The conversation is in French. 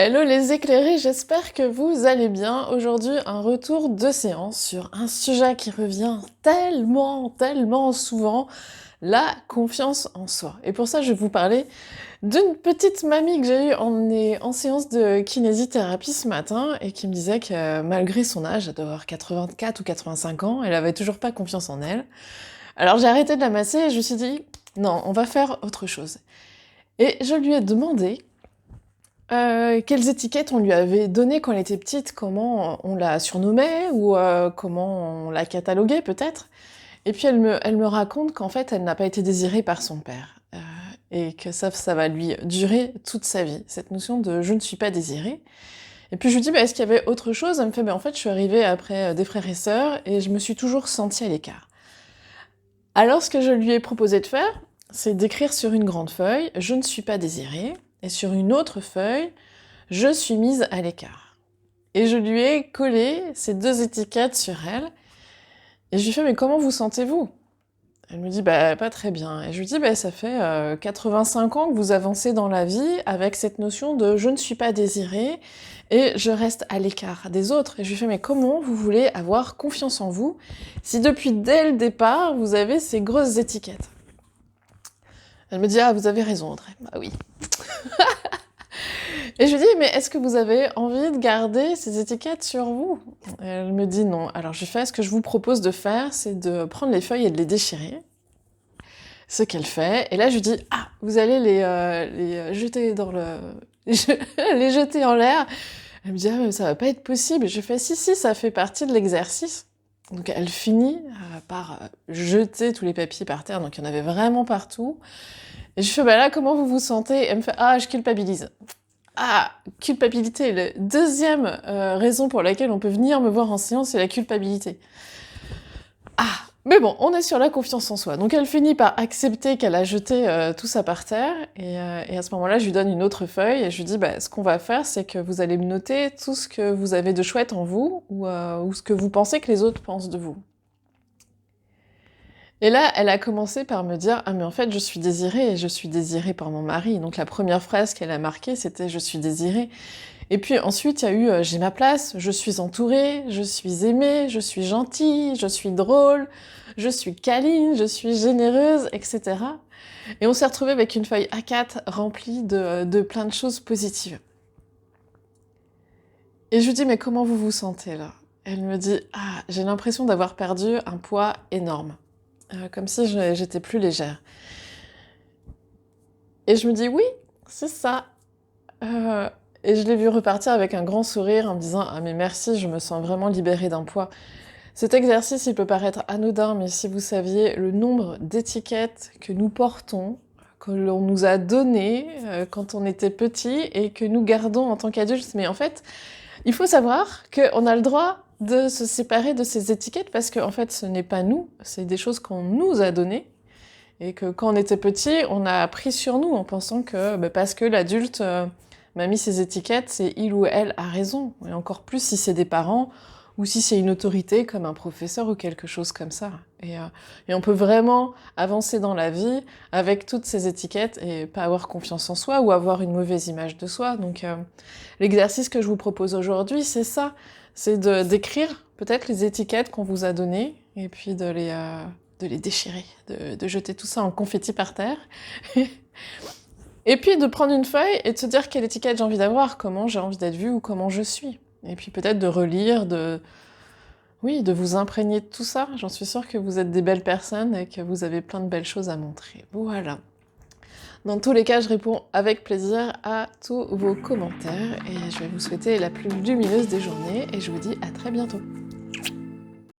Hello les éclairés, j'espère que vous allez bien. Aujourd'hui, un retour de séance sur un sujet qui revient tellement souvent, la confiance en soi. Et pour ça, je vais vous parler d'une petite mamie que j'ai eue en séance de kinésithérapie ce matin et qui me disait que malgré son âge, elle doit avoir 84 ou 85 ans, elle avait toujours pas confiance en elle. Alors j'ai arrêté de la masser et je me suis dit, non, on va faire autre chose. Et je lui ai demandé quelles étiquettes on lui avait données quand elle était petite, comment on la surnommait ou comment on la cataloguait peut-être. Et puis elle me raconte qu'en fait elle n'a pas été désirée par son père et que ça va lui durer toute sa vie, cette notion de je ne suis pas désirée. Et puis je lui dis bah, est-ce qu'il y avait autre chose? Elle me fait bah, en fait je suis arrivée après des frères et sœurs et je me suis toujours sentie à l'écart. Alors ce que je lui ai proposé de faire, c'est d'écrire sur une grande feuille je ne suis pas désirée et sur une autre feuille je suis mise à l'écart. Et je lui ai collé ces deux étiquettes sur elle. Et je lui fais, mais comment vous sentez-vous? Elle me dit, bah pas très bien. Et je lui dis, bah ça fait 85 ans que vous avancez dans la vie avec cette notion de je ne suis pas désirée et je reste à l'écart des autres. Et je lui fais, mais comment vous voulez avoir confiance en vous si depuis dès le départ vous avez ces grosses étiquettes? Elle me dit, ah vous avez raison Audrey. Bah oui. Et je lui dis, mais est-ce que vous avez envie de garder ces étiquettes sur vous? Et elle me dit non. Alors je lui fais, ce que je vous propose de faire, c'est de prendre les feuilles et de les déchirer. Ce qu'elle fait. Et là, je lui dis, ah, vous allez les jeter dans le... les jeter en l'air. Elle me dit, ah, mais ça va pas être possible. Et je fais, si, ça fait partie de l'exercice. Donc elle finit par jeter tous les papiers par terre. Donc il y en avait vraiment partout. Et je fais, bah là, comment vous vous sentez? Et elle me fait, ah, je culpabilise. Ah, culpabilité. La deuxième raison pour laquelle on peut venir me voir en séance, c'est la culpabilité. Ah, mais bon, on est sur la confiance en soi. Donc elle finit par accepter qu'elle a jeté tout ça par terre, et à ce moment-là, je lui donne une autre feuille, et je lui dis, bah, ce qu'on va faire, c'est que vous allez me noter tout ce que vous avez de chouette en vous, ou ce que vous pensez que les autres pensent de vous. Et là, elle a commencé par me dire « Ah mais en fait, je suis désirée, et je suis désirée par mon mari. » Donc la première phrase qu'elle a marquée, c'était « Je suis désirée ». Et puis ensuite, il y a eu « J'ai ma place, je suis entourée, je suis aimée, je suis gentille, je suis drôle, je suis câline, je suis généreuse, etc. » Et on s'est retrouvés avec une feuille A4 remplie de plein de choses positives. Et je lui dis « Mais comment vous vous sentez là ?» Elle me dit « Ah, j'ai l'impression d'avoir perdu un poids énorme. » Comme si j'étais plus légère. Et je me dis, oui, c'est ça. Et je l'ai vu repartir avec un grand sourire en me disant, ah mais merci, je me sens vraiment libérée d'un poids. Cet exercice, il peut paraître anodin, mais si vous saviez le nombre d'étiquettes que nous portons, que l'on nous a données quand on était petit et que nous gardons en tant qu'adultes, mais en fait, il faut savoir qu'on a le droit de se séparer de ces étiquettes parce que en fait ce n'est pas nous, c'est des choses qu'on nous a données et que quand on était petit, on a appris sur nous en pensant que parce que l'adulte m'a mis ces étiquettes, c'est il ou elle a raison. Et encore plus si c'est des parents ou si c'est une autorité comme un professeur ou quelque chose comme ça. Et on peut vraiment avancer dans la vie avec toutes ces étiquettes et pas avoir confiance en soi ou avoir une mauvaise image de soi. Donc l'exercice que je vous propose aujourd'hui, c'est ça. C'est d'écrire peut-être les étiquettes qu'on vous a données et puis de les déchirer, de jeter tout ça en confetti par terre. Et puis de prendre une feuille et de se dire quelle étiquette j'ai envie d'avoir, comment j'ai envie d'être vue ou comment je suis. Et puis peut-être de relire, oui, de vous imprégner de tout ça. J'en suis sûre que vous êtes des belles personnes et que vous avez plein de belles choses à montrer. Voilà. Dans tous les cas, je réponds avec plaisir à tous vos commentaires et je vais vous souhaiter la plus lumineuse des journées et je vous dis à très bientôt.